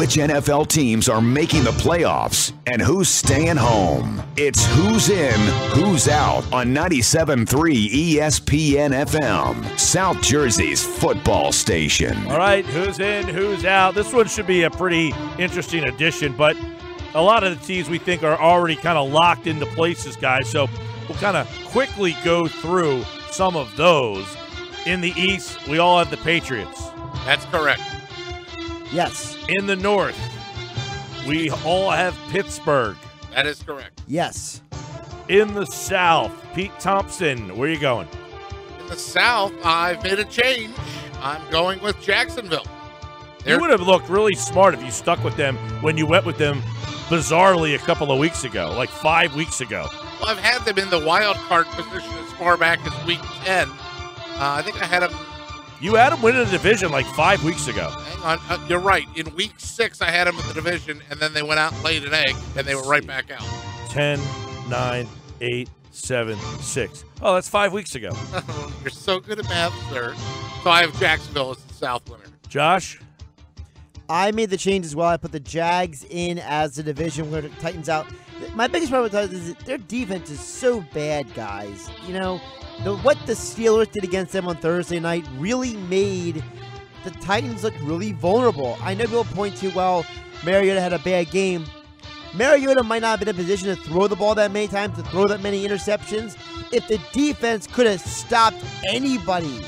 which NFL teams are making the playoffs and who's staying home. It's Who's In, Who's Out on 97.3 ESPN FM, South Jersey's football station. All right, who's in, who's out. This one should be a pretty interesting edition, but a lot of the teams we think are already kind of locked into places, guys. So we'll kind of quickly go through some of those. In the East, we all have the Patriots. That's correct. Yes. In the North, we all have Pittsburgh. That is correct. Yes. In the South, Pete Thompson, where are you going? In the South, I've made a change. I'm going with Jacksonville. You would have looked really smart if you stuck with them when you went with them bizarrely a couple of weeks ago, like 5 weeks ago. Well, I've had them in the wild card position as far back as week 10. I think I had them. You had them winning the division like 5 weeks ago. Hang on. You're right. In week 6, I had them in the division, and then they went out and laid an egg, and they were right back out. 10, 9, 8, 7, 6. Oh, that's 5 weeks ago. You're so good at math, sir. So I have Jacksonville as the South winner. Josh? I made the change as well. I put the Jags in as the division winner, Titans out. My biggest problem with the Titans is that their defense is so bad, guys. You know, what the Steelers did against them on Thursday night really made the Titans look really vulnerable. I know people point to, well, Mariota had a bad game. Mariota might not have been in a position to throw the ball that many times, to throw that many interceptions. If the defense could have stopped anybody,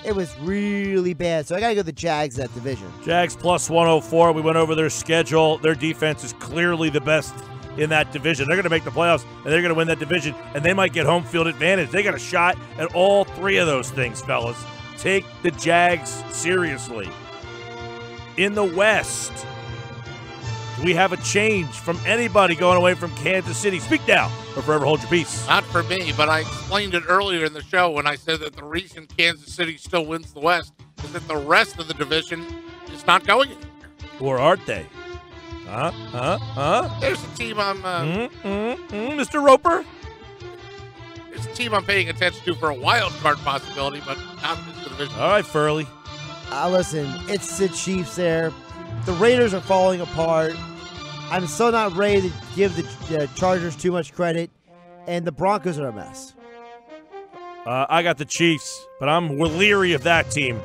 it was really bad. So I got to go the Jags that division. Jags plus 104. We went over their schedule. Their defense is clearly the best in that division. They're going to make the playoffs, and they're going to win that division, and they might get home field advantage. They got a shot at all three of those things, fellas. Take the Jags seriously. In the West, do we have a change from anybody going away from Kansas City? Speak now or forever hold your peace. Not for me, but I explained it earlier in the show when I said that the reason Kansas City still wins the West is that the rest of the division is not going anywhere. Or aren't they? There's a team I'm... Mr. Roper? There's a team I'm paying attention to for a wild card possibility, but not in this division. All right, Furley. Listen, it's the Chiefs there. The Raiders are falling apart. I'm still not ready to give the Chargers too much credit, and the Broncos are a mess. I got the Chiefs, but I'm leery of that team.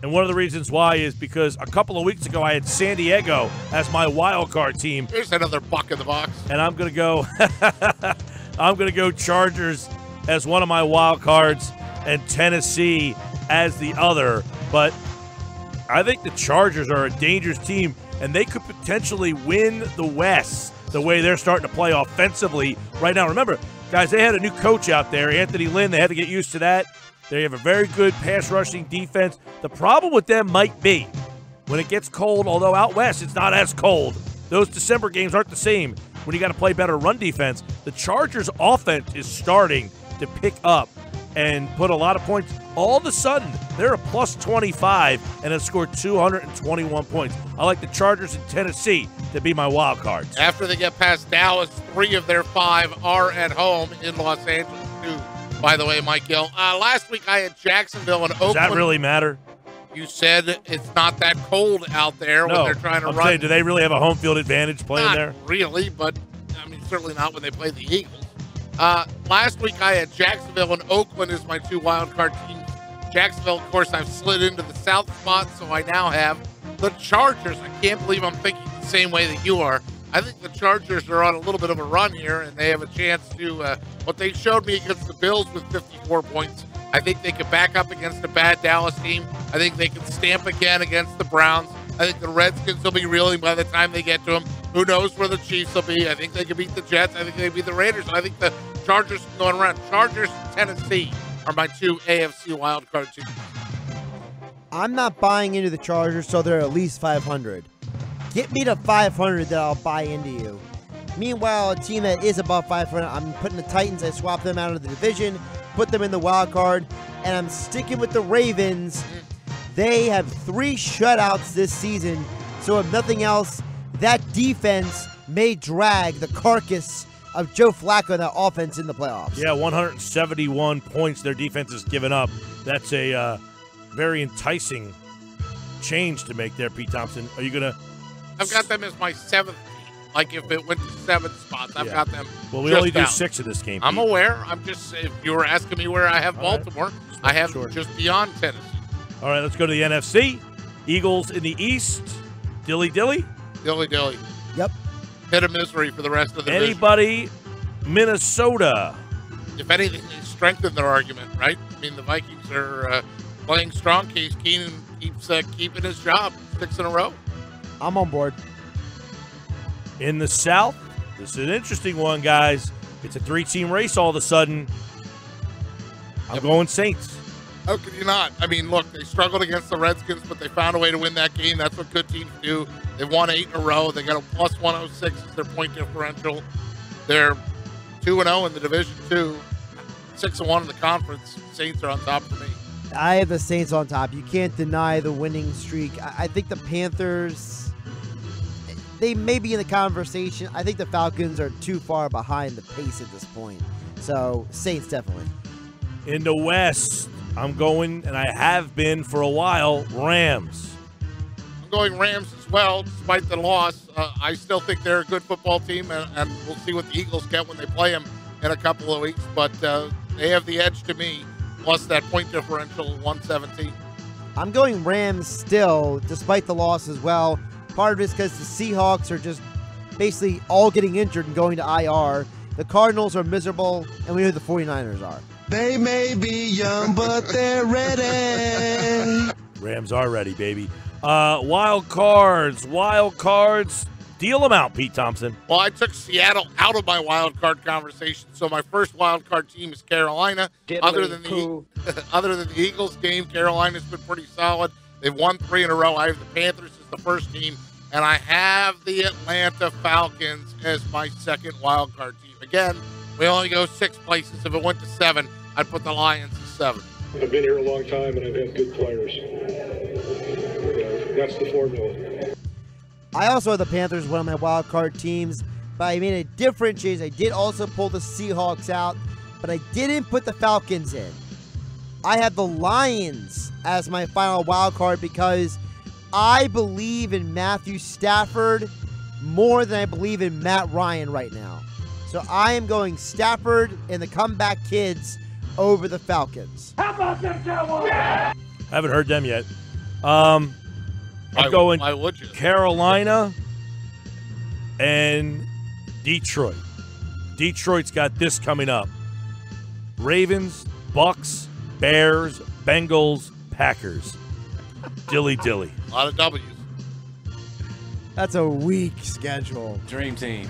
And one of the reasons why is because a couple of weeks ago I had San Diego as my wild card team. Here's another buck in the box. And I'm going to go Chargers as one of my wild cards and Tennessee as the other. But I think the Chargers are a dangerous team, and they could potentially win the West the way they're starting to play offensively right now. Remember, guys, they had a new coach out there, Anthony Lynn. They had to get used to that. They have a very good pass rushing defense. The problem with them might be when it gets cold, although out west it's not as cold. Those December games aren't the same when you got to play better run defense. The Chargers offense is starting to pick up and put a lot of points. All of a sudden, they're a plus 25 and have scored 221 points. I like the Chargers in Tennessee to be my wild cards. After they get past Dallas, 3 of their 5 are at home in Los Angeles, too. By the way, Mike Gill, last week I had Jacksonville and Oakland. Does that really matter? You said it's not that cold out there when they're trying to run. Saying, do they really have a home field advantage playing there? Not really, but I mean, certainly not when they play the Eagles. Last week I had Jacksonville and Oakland as my 2 wild card teams. Jacksonville, of course, I've slid into the south spot, so I now have the Chargers. I can't believe I'm thinking the same way that you are. I think the Chargers are on a little bit of a run here, and they have a chance to, what they showed me against the Bills with 54 points. I think they could back up against a bad Dallas team. I think they can stamp again against the Browns. I think the Redskins will be reeling by the time they get to them. Who knows where the Chiefs will be. I think they can beat the Jets. I think they can beat the Raiders. I think the Chargers can go around. Chargers, Tennessee are my 2 AFC wildcard teams. I'm not buying into the Chargers, so they're at least 500. Get me to 500 that I'll buy into you. Meanwhile, a team that is above 500, I'm putting the Titans. I swap them out of the division, put them in the wild card, and I'm sticking with the Ravens. They have 3 shutouts this season, so if nothing else, that defense may drag the carcass of Joe Flacco and that offense in the playoffs. Yeah, 171 points their defense has given up. That's a very enticing change to make there, Pete Thompson. Are you going to? I've got them as my 7th team. Like if it went to 7 spots, I've got them. Well, we just only do out. 6 in this game. I'm Pete. aware. I'm just, if you were asking me where I have Baltimore, I have them just beyond Tennessee. All right, let's go to the NFC. Eagles in the East. Dilly. Dilly. Yep. Hit of misery for the rest of the division. Anybody? Minnesota. If anything, they strengthen their argument, right? I mean, the Vikings are playing strong. Case Keenum keeps keeping his job 6 in a row. I'm on board. In the South, this is an interesting one, guys. It's a 3-team race all of a sudden. I'm going Saints. How could you not? I mean, look, they struggled against the Redskins, but they found a way to win that game. That's what good teams do. They've won 8 in a row. They got a plus 106 as their point differential. They're 2-0 in the division, 6-1 in the conference. Saints are on top for me. I have the Saints on top. You can't deny the winning streak. I think the Panthers, they may be in the conversation. I think the Falcons are too far behind the pace at this point. So, Saints definitely. In the West, I'm going, and I have been for a while, Rams. I'm going Rams as well, despite the loss. I still think they're a good football team, and we'll see what the Eagles get when they play them in a couple of weeks. But they have the edge to me, plus that point differential, 117. I'm going Rams still, despite the loss as well. Part of it is because the Seahawks are just basically all getting injured and going to IR. The Cardinals are miserable, and we know who the 49ers are. They may be young, but they're ready. Rams are ready, baby. Wild cards. Deal them out, Pete Thompson. Well, I took Seattle out of my wild card conversation, so my first wild card team is Carolina. Other than the Eagles game, Carolina's been pretty solid. They've won 3 in a row. I have the Panthers as the first team, and I have the Atlanta Falcons as my second wild card team. Again, we only go 6 places. If it went to 7, I'd put the Lions at 7. I've been here a long time, and I've had good players. That's the formula. I also have the Panthers, one of my wild card teams, but I made a different change. I did also pull the Seahawks out, but I didn't put the Falcons in. I have the Lions as my final wild card because I believe in Matthew Stafford more than I believe in Matt Ryan right now. So I am going Stafford and the comeback kids over the Falcons. How about them Cowboys? I haven't heard them yet. I'm going why would you? Carolina and Detroit. Detroit's got this coming up. Ravens, Bucks, Bears, Bengals, Packers. Dilly. A lot of W's. That's a weak schedule. Dream team.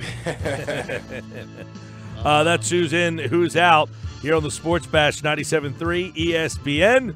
That's who's in, who's out here on the Sports Bash 97.3 ESPN.